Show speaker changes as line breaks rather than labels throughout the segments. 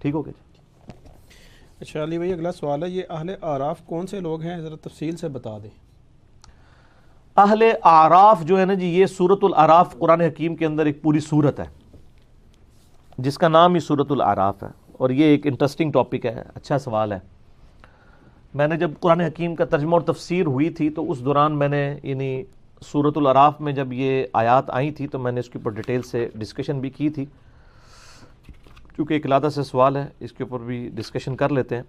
ٹھیک ہو گیا جی.
اچھا علی بھائی اگلا سوال ہے، یہ اہل اعراف کون سے لوگ ہیں، ذرا تفصیل سے بتا دیں.
اہل اعراف جو ہے نا جی، یہ سورۃ الاعراف قرآن حکیم کے اندر ایک پوری سورت ہے جس کا نام ہی سورۃ الاعراف ہے، اور یہ ایک انٹرسٹنگ ٹاپک ہے. اچھا سوال ہے. میں نے جب قرآن حکیم کا ترجمہ اور تفسیر ہوئی تھی تو اس دوران میں نے یعنی سورۃ الاعراف میں جب یہ آیات آئی تھی تو میں نے اس کے اوپر ڈیٹیل سے ڈسکشن بھی کی تھی. چونکہ ایک علیحدہ سے سوال ہے، اس کے اوپر بھی ڈسکشن کر لیتے ہیں.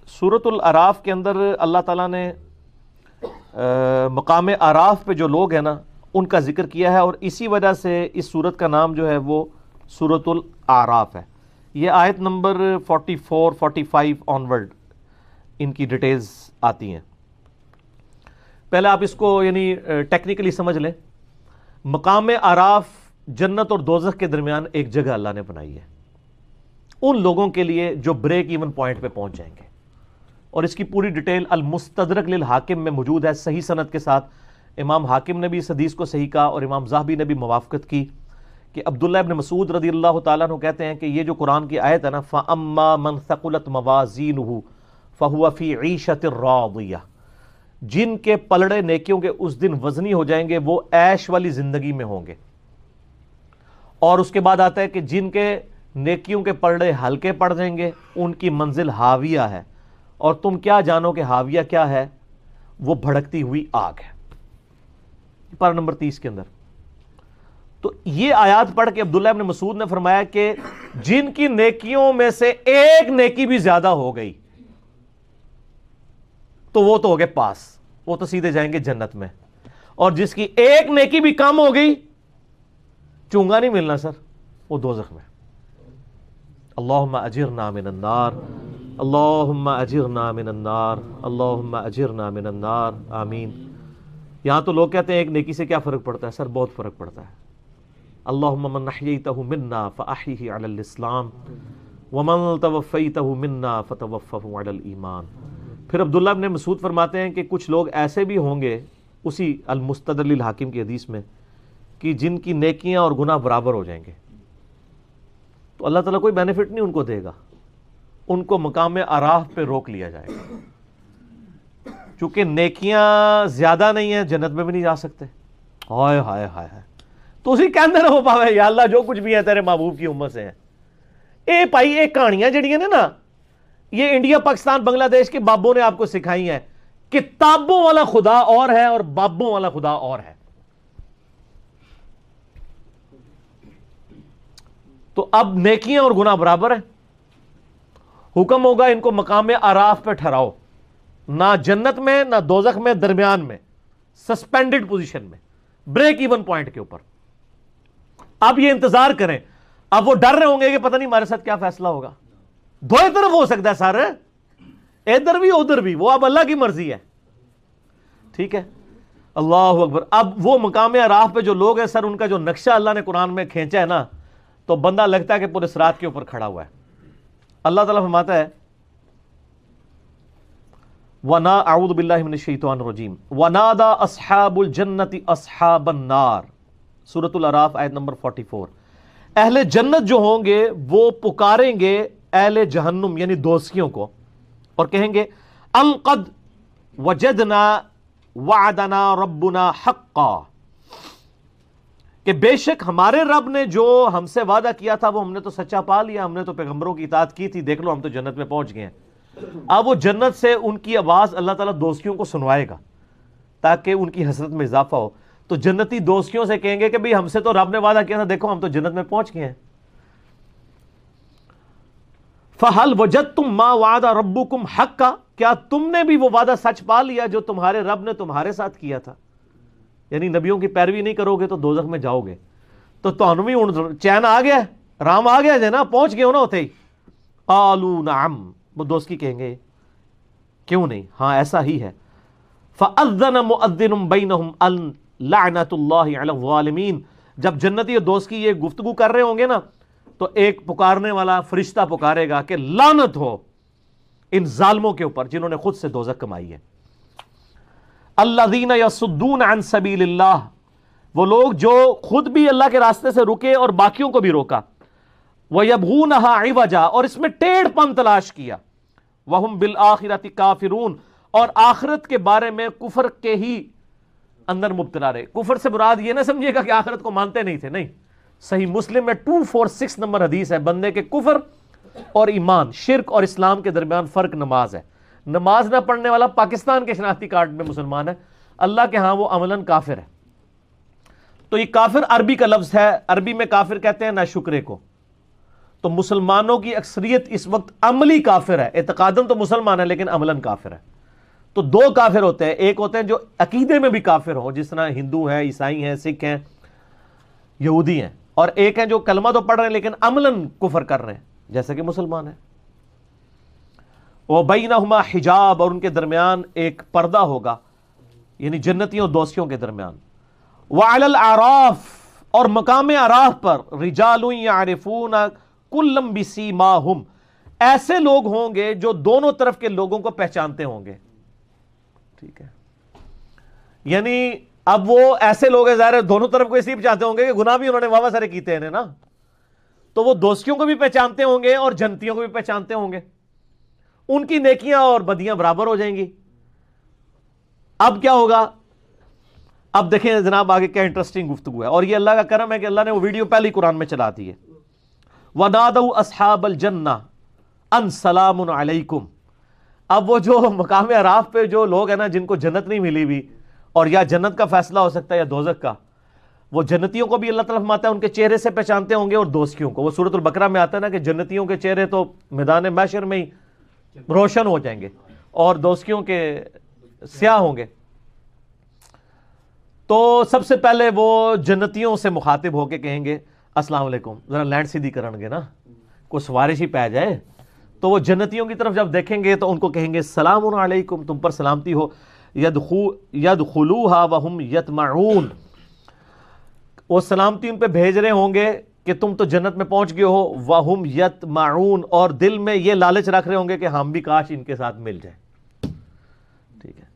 سورۃ الاعراف کے اندر اللہ تعالیٰ نے مقام اعراف پہ جو لوگ ہیں نا ان کا ذکر کیا ہے، اور اسی وجہ سے اس سورت کا نام جو ہے وہ سورۃ الاعراف ہے. یہ آیت نمبر 44 45 آنورڈ ان کی ڈیٹیلز آتی ہیں. پہلے آپ اس کو یعنی ٹیکنیکلی سمجھ لیں. مقام اعراف جنت اور دوزخ کے درمیان ایک جگہ اللہ نے بنائی ہے ان لوگوں کے لیے جو بریک ایون پوائنٹ پہ پہنچ جائیں گے، اور اس کی پوری ڈیٹیل المستدرک للحاکم میں موجود ہے صحیح سند کے ساتھ. امام حاکم نے بھی اس حدیث کو صحیح کہا اور امام ذہبی نے بھی موافقت کی کہ عبداللہ ابن مسعود رضی اللہ تعالیٰ عنہ کہتے ہیں کہ یہ جو قرآن کی آیت ہے نا، فَأَمَّا مَنْ ثَقُلَتْ مَوَازِينُهُ فَهُوَ فِي عِيشَةٍ رَاضِيَةٍ، جن کے پلڑے نیکیوں کے اس دن وزنی ہو جائیں گے وہ عیش والی زندگی میں ہوں گے. اور اس کے بعد آتا ہے کہ جن کے نیکیوں کے پلڑے ہلکے پڑ جائیں گے ان کی منزل ہاویہ ہے، اور تم کیا جانو کہ ہاویہ کیا ہے؟ وہ بھڑکتی ہوئی آگ ہے. پارہ نمبر 30 کے اندر. تو یہ آیات پڑھ کے عبداللہ ابن مسعود نے فرمایا کہ جن کی نیکیوں میں سے ایک نیکی بھی زیادہ ہو گئی تو وہ تو ہو گئے پاس، وہ تو سیدھے جائیں گے جنت میں، اور جس کی ایک نیکی بھی کم ہو گئی چونگا نہیں ملنا سر، وہ دوزخ میں. اللہم اجرنا من النار، اللہم اجرنا من النار، اللہم اجرنا من النار، آمین. یہاں تو لوگ کہتے ہیں ایک نیکی سے کیا فرق پڑتا ہے؟ سر بہت فرق پڑتا ہے. اللہم من احییتہ منا فاحیہ علی الاسلام ومن توفیتہ منا فتوفہ علی الایمان. پھر عبداللہ ابن مسعود فرماتے ہیں کہ کچھ لوگ ایسے بھی ہوں گے اسی المستدرک للحاکم کی حدیث میں کہ جن کی نیکیاں اور گناہ برابر ہو جائیں گے، تو اللہ تعالیٰ کوئی بینیفٹ نہیں ان کو دے گا، ان کو مقام اعراف پہ روک لیا جائے گا. چونکہ نیکیاں زیادہ نہیں ہیں جنت میں بھی نہیں جا سکتے. ہائے ہائے ہائے ہائے، تو اسی کہندے نہ ہو پاوے یا اللہ جو کچھ بھی ہے تیرے محبوب کی امت سے ہیں. اے بھائی اے کہانیاں جڑیاں نے نا، یہ انڈیا پاکستان بنگلہ دیش کے بابوں نے آپ کو سکھائی ہیں. کتابوں والا خدا اور ہے اور بابوں والا خدا اور ہے. تو اب نیکیاں اور گناہ برابر ہیں. حکم ہوگا ان کو مقام اعراف پہ ٹھہراؤ، نہ جنت میں نہ دوزخ میں، درمیان میں سسپینڈڈ پوزیشن میں، بریک ایون پوائنٹ کے اوپر. اب یہ انتظار کریں. اب وہ ڈر رہے ہوں گے کہ پتہ نہیں ہمارے ساتھ کیا فیصلہ ہوگا. دو طرف ہو سکتا ہے سر، ادھر بھی ادھر بھی، وہ اب اللہ کی مرضی ہے. ٹھیک ہے، اللہ اکبر. اب وہ مقام اعراف پہ جو لوگ ہیں سر، ان کا جو نقشہ اللہ نے قرآن میں کھینچا ہے نا، تو بندہ لگتا ہے کہ پورے صراط کے اوپر کھڑا ہوا ہے. اللہ تعالیٰ فرماتا ہے وَنَا اعوذ باللہ من الشیطان الرجیم وَنَادَا أَصْحَابُ الْجَنَّةِ أَصْحَابَ النَّارِ، سورۃ الاعراف آیت نمبر 44. اہل جنت جو ہوں گے وہ پکاریں گے اہل جہنم یعنی دوزخیوں کو، اور کہیں گے ان قد وجدنا وعدنا ربنا حقا، کہ بے شک ہمارے رب نے جو ہم سے وعدہ کیا تھا وہ ہم نے تو سچا پا لیا، ہم نے تو پیغمبروں کی اطاعت کی تھی، دیکھ لو ہم تو جنت میں پہنچ گئے ہیں. اب وہ جنت سے ان کی آواز اللہ تعالیٰ دوزخیوں کو سنوائے گا تاکہ ان کی حسرت میں اضافہ ہو. تو جنتی دوزخیوں سے کہیں گے کہ بھئی ہم سے تو رب نے وعدہ کیا تھا، دیکھو ہم تو جنت میں پہنچ گئے ہیں. فَهَلْ وَجَدْتُمْ مَا وَعَدَ رَبُّكُمْ حَقًّا، کیا تم نے بھی وہ وعدہ سچ پا لیا جو تمہارے رب نے تمہارے ساتھ کیا تھا؟ یعنی نبیوں کی پیروی نہیں کرو گے تو دوزخ میں جاؤ گے. تو تانوں بھی چین آ گیا، رام آ گیا نا، پہنچ گئے ہو نا ہوتے ہی. قالوا نعم، وہ دوست کی کہیں گے کیوں نہیں، ہاں ایسا ہی ہے. فَأَذَّنَ مُؤَذِّنٌ بَيْنَهُمْ أَن لعنت اللہ علی الظالمین. جب جنتی اور دوست کی یہ گفتگو کر رہے ہوں گے نا تو ایک پکارنے والا فرشتہ پکارے گا کہ لعنت ہو ان ظالموں کے اوپر جنہوں نے خود سے دوزخ کمائی ہے. الذین یصدون عن سبیل اللہ، وہ لوگ جو خود بھی اللہ کے راستے سے رکے اور باقیوں کو بھی روکا. وَيَبْغُونَهَا عِوَجًا، اور اس میں ٹیڑھ پن تلاش کیا، وَهُمْ بِالْآخِرَةِ كَافِرُونَ، اور آخرت کے بارے میں کفر کے ہی اندر مبتلا رہے۔ کفر سے مراد یہ نہ سمجھیے گا کہ آخرت کو مانتے نہیں تھے، نہیں، صحیح مسلم میں 246 نمبر حدیث ہے، بندے کے کفر اور ایمان، شرک اور اسلام کے درمیان فرق نماز ہے۔ نماز نہ پڑھنے والا پاکستان کے شناختی کارڈ میں مسلمان ہے، اللہ کے ہاں وہ عملاً کافر ہے۔ تو یہ کافر عربی کا لفظ ہے، عربی میں کافر کہتے ہیں ناشکرے کو۔ تو مسلمانوں کی اکثریت اس وقت عملی کافر ہے، اعتقاداً تو مسلمان ہے لیکن عملاً کافر ہے۔ تو دو کافر ہوتے ہیں، ایک ہوتے ہیں جو عقیدے میں بھی کافر ہوں، جس طرح ہندو ہیں، عیسائی ہیں، سکھ ہیں، یہودی ہیں، اور ایک ہیں جو کلمہ تو پڑھ رہے ہیں لیکن عملاً کفر کر رہے ہیں، جیسے کہ مسلمان ہیں۔ وَبَيْنَهُمَا حجاب، اور ان کے درمیان ایک پردہ ہوگا، یعنی جنتیوں اور دوستیوں کے درمیان۔ وَعَلَى الْأَعْرَافِ، اور مقام اعراف پر، رِجَالٌ يَعْرِفُونَ كُلًّا بِسِيمَاهُمْ، ایسے لوگ ہوں گے جو دونوں طرف کے لوگوں کو پہچانتے ہوں گے، ٹھیک ہے، یعنی اب وہ ایسے لوگ ہیں، ظاہر ہے دونوں طرف کو اس لیے پہچانتے ہوں گے کہ گناہ بھی انہوں نے واہ سارے کیتے ہیں نا، تو وہ دوستیوں کو بھی پہچانتے ہوں گے اور جنتیوں کو بھی پہچانتے ہوں گے، ان کی نیکیاں اور بدیاں برابر ہو جائیں گی۔ اب کیا ہوگا؟ اب دیکھیں جناب آگے کیا انٹرسٹنگ گفتگو ہے، اور یہ اللہ کا کرم ہے کہ اللہ نے وہ ویڈیو پہلے ہی قرآن میں چلا دی ہے۔ وَنَادَوْا أَصْحَابَ الْجَنَّةِ أَنْ سَلَامٌ عَلَيْكُمْ، اب وہ جو مقام اعراف پہ جو لوگ ہیں نا جن کو جنت نہیں ملی بھی، اور یا جنت کا فیصلہ ہو سکتا ہے یا دوزخ کا، وہ جنتیوں کو بھی اللہ تعالیٰ فرماتا ہے ان کے چہرے سے پہچانتے ہوں گے، اور دوستیوں کو، وہ سورۃ البقرہ میں آتا ہے نا کہ جنتیوں کے چہرے تو میدان محشر میں ہی روشن ہو جائیں گے اور دوستیوں کے سیاہ ہوں گے۔ تو سب سے پہلے وہ جنتیوں سے مخاطب ہو کے کہیں گے السلام علیکم، ذرا لینڈ سیدھی کرن گے نا، کوئی سوارش ہی پہ جائے، تو وہ جنتیوں کی طرف جب دیکھیں گے تو ان کو کہیں گے سلام علیکم، تم پر سلامتی ہو، یدخلوها وهم یطمعون، وہ سلامتی ان پہ بھیج رہے ہوں گے کہ تم تو جنت میں پہنچ گئے ہو، وهم یطمعون، اور دل میں یہ لالچ رکھ رہے ہوں گے کہ ہم بھی کاش ان کے ساتھ مل جائیں، ٹھیک ہے،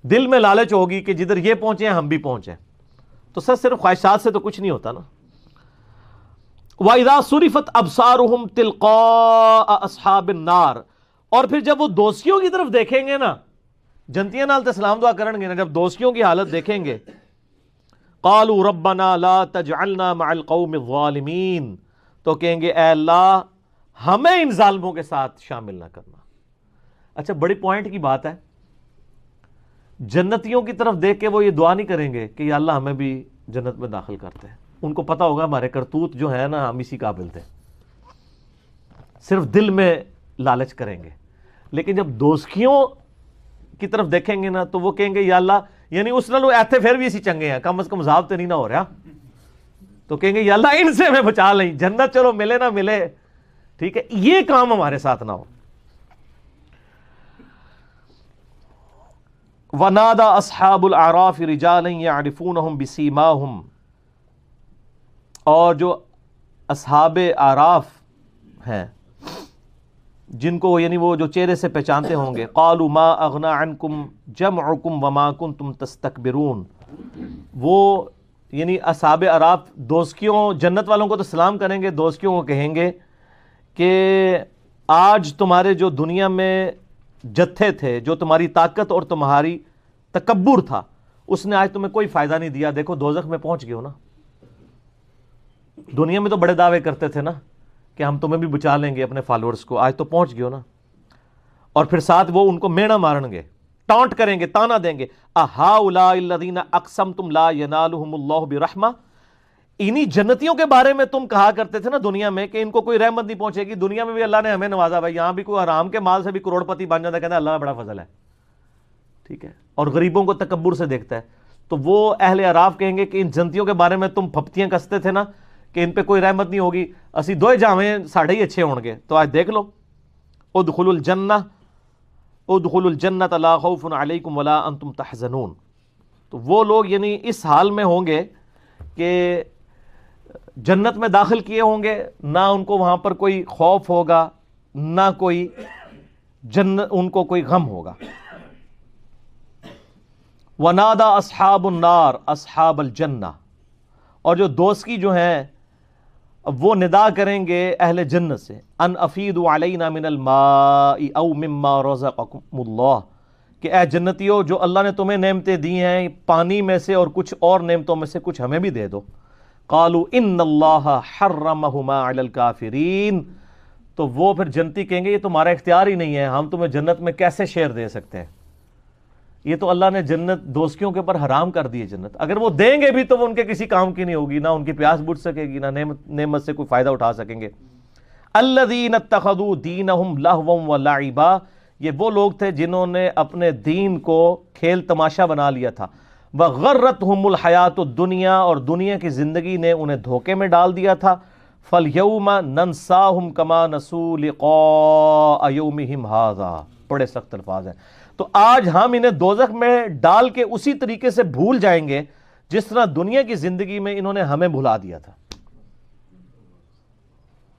دل میں لالچ ہوگی کہ جدھر یہ پہنچے ہیں ہم بھی پہنچے، تو سر صرف خواہشات سے تو کچھ نہیں ہوتا نا۔ وَإِذَا صُرِفَتْ أَبْصَارُهُمْ تِلْقَاءَ أَصْحَابِ النَّارِ، اور پھر جب وہ دوستیوں کی طرف دیکھیں گے نا، جنتیاں نال تے سلام دعا کرن گے نا، جب دوستیوں کی حالت دیکھیں گے، قَالُوا رَبَّنَا لَا تَجْعَلْنَا مَعَ الْقَوْمِ الظَّالِمِينَ، تو کہیں گے اے اللہ ہمیں ان ظالموں کے ساتھ شامل نہ کرنا۔ اچھا بڑی پوائنٹ کی بات ہے، جنتیوں کی طرف دیکھ کے وہ یہ دعا نہیں کریں گے کہ یا اللہ ہمیں بھی جنت میں داخل کرتے ہیں، ان کو پتا ہوگا ہمارے کرتوت جو ہے نا ہم اسی قابل تھے، صرف دل میں لالچ کریں گے۔ لیکن جب دوستیوں کی طرف دیکھیں گے نا تو وہ کہیں گے یا اللہ، یعنی اس نالوں ایتھے پھر بھی اسی چنگے ہیں، کم از کم عذاب تو نہیں نہ ہو رہا، تو کہیں گے یا اللہ ان سے ہمیں بچا لیں، جنت چلو ملے نہ ملے، ٹھیک ہے، یہ کام ہمارے ساتھ نہ ہو۔ وَنَادَى أَصْحَابُ الْأَعْرَافِ رِجَالًا يَعْرِفُونَهُمْ بِسِيمَاهُمْ، اور جو اصحاب اعراف ہیں جن کو یعنی وہ جو چہرے سے پہچانتے ہوں گے، قَالُوا مَا أَغْنَى عَنْكُمْ جَمْعُكُمْ وَمَا كُنْتُمْ تَسْتَكْبِرُونَ، وہ یعنی اصحاب اعراف دوستیوں، جنت والوں کو تو سلام کریں گے، دوستیوں کو کہیں گے کہ آج تمہارے جو دنیا میں جتھے تھے، جو تمہاری طاقت اور تمہاری تکبر تھا، اس نے آج تمہیں کوئی فائدہ نہیں دیا، دیکھو دوزخ میں پہنچ گئے ہو نا، دنیا میں تو بڑے دعوے کرتے تھے نا کہ ہم تمہیں بھی بچا لیں گے اپنے فالورز کو، آج تو پہنچ گئے ہو نا۔ اور پھر ساتھ وہ ان کو مینا مارن گے، ٹانٹ کریں گے، تانا دیں گے، اَهَٰؤُلَاءِ الَّذِينَ أَقْسَمْتُمْ لَا يَنَالُهُمُ اللَّهُ بِرَحْمَةٍ، انہی جنتیوں کے بارے میں تم کہا کرتے تھے نا دنیا میں کہ ان کو کوئی رحمت نہیں پہنچے گی، دنیا میں بھی اللہ نے ہمیں نوازا، بھائی یہاں بھی کوئی حرام کے مال سے بھی کروڑ پتی بن جاتا ہے، کہتا ہے اللہ کا بڑا فضل ہے، ٹھیک ہے، اور غریبوں کو تکبر سے دیکھتا ہے۔ تو وہ اہل اعراف کہیں گے کہ ان جنتیوں کے بارے میں تم پھپتیاں کستے تھے نا کہ ان پہ کوئی رحمت نہیں ہوگی، اسی دوئے جاویں ساڑھے ہی اچھے ہوں گے، تو آج دیکھ لو، ادخلوا الجنۃ لا خوف علیکم ولا انتم تحزنون۔ تو وہ لوگ یعنی اس حال میں ہوں گے کہ جنت میں داخل کیے ہوں گے، نہ ان کو وہاں پر کوئی خوف ہوگا، نہ کوئی ان کو کوئی غم ہوگا۔ وَنَادَى أَصْحَابُ النَّارِ أَصْحَابَ الْجَنَّةِ، اور جو دوست کی جو ہیں اب وہ ندا کریں گے اہل جنت سے ان افیدوا علینا من الماء او مما رزقکم اللہ، کہ اے جنتیو جو اللہ نے تمہیں نعمتیں دی ہیں پانی میں سے اور کچھ اور نعمتوں میں سے کچھ ہمیں بھی دے دو۔ قالوا ان اللہ حرمہما علی الکافرین، تو وہ پھر جنتی کہیں گے یہ تمہارا اختیار ہی نہیں ہے، ہم تمہیں جنت میں کیسے شیئر دے سکتے ہیں، یہ تو اللہ نے جنت دوستیوں کے اوپر حرام کر دی ہے جنت، اگر وہ دیں گے بھی تو وہ ان کے کسی کام کی نہیں ہوگی، نہ ان کی پیاس بجھ سکے گی، نہ نعمت سے کوئی فائدہ اٹھا سکیں گے۔ الذین اتخذوا دینہم لہوا ولعبا، یہ وہ لوگ تھے جنہوں نے اپنے دین کو کھیل تماشا بنا لیا تھا، وغرتہم الحیات الدنیا، اور دنیا کی زندگی نے انہیں دھوکے میں ڈال دیا تھا۔ فالیوم ننساہم کما نسوا لقاء یومہم ھذا، بڑے سخت الفاظ ہیں، تو آج ہم انہیں دوزخ میں ڈال کے اسی طریقے سے بھول جائیں گے جس طرح دنیا کی زندگی میں انہوں نے ہمیں بھلا دیا تھا۔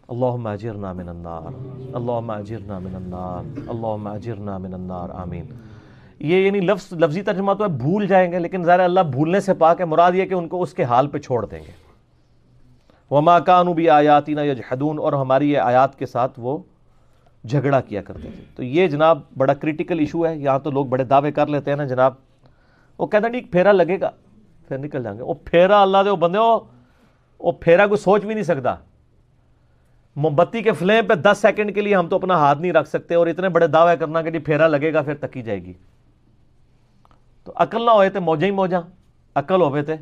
اللہم اجرنا من النار، اللہم اجرنا من النار، اللہم اجرنا من النار، آمین۔ یہ یعنی لفظی ترجمہ تو ہے بھول جائیں گے، لیکن ظاہر اللہ بھولنے سے پاک ہے، مراد یہ کہ ان کو اس کے حال پہ چھوڑ دیں گے۔ وما كانوا بآیاتنا یجحدون، اور ہماری یہ آیات کے ساتھ وہ جھگڑا کیا کرتے تھے۔ تو یہ جناب بڑا کریٹیکل ایشو ہے، یہاں تو لوگ بڑے دعوے کر لیتے ہیں نا جناب، وہ کہتے ہیں نہیں پھیرا لگے گا پھر نکل جائیں گے، وہ پھیرا اللہ دے وہ بندے وہ پھیرا کوئی سوچ بھی نہیں سکتا، موم بتی کے فلیم پہ 10 سیکنڈ کے لیے ہم تو اپنا ہاتھ نہیں رکھ سکتے، اور اتنے بڑے دعوے کرنا کہ جی پھیرا لگے گا پھر تکی جائے گی۔ تو عقل نہ ہوئے تھے موجیں ہی موجاں، عقل ہوئے تھے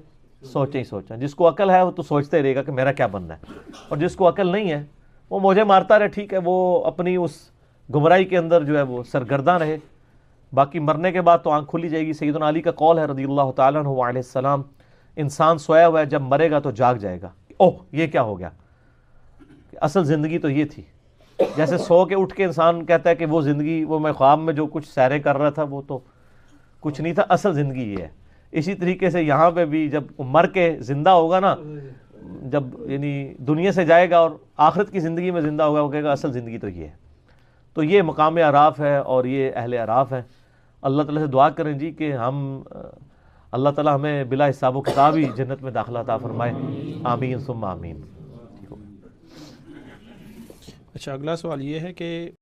سوچیں ہی سوچاں۔ جس کو عقل ہے وہ تو سوچتے رہے گا کہ میرا کیا بننا ہے، اور جس کو عقل نہیں ہے وہ موجیں مارتا رہے، ٹھیک ہے، وہ اپنی اس گمراہی کے اندر جو ہے وہ سرگرداں رہے، باقی مرنے کے بعد تو آنکھ کھلی جائے گی۔ سیدنا علی کا قول ہے رضی اللہ تعالیٰ عنہ علیہ السلام، انسان سویا ہوا ہے، جب مرے گا تو جاگ جائے گا، اوہ یہ کیا ہو گیا، اصل زندگی تو یہ تھی۔ جیسے سو کے اٹھ کے انسان کہتا ہے کہ وہ زندگی، وہ میں خواب میں جو کچھ سیریں کر رہا تھا وہ تو کچھ نہیں تھا، اصل زندگی یہ ہے۔ اسی طریقے سے یہاں پہ بھی جب مر کے زندہ ہوگا نا، جب یعنی دنیا سے جائے گا اور آخرت کی زندگی میں زندہ ہوگا، وہ کہے گا اصل زندگی تو یہ ہے۔ تو یہ مقام اعراف ہے اور یہ اہل اعراف ہیں۔ اللہ تعالیٰ سے دعا کریں جی کہ ہم اللہ تعالیٰ ہمیں بلا حساب و کتاب ہی جنت میں داخلہ عطا فرمائے، آمین ثم آمین۔
اچھا، اگلا سوال یہ ہے کہ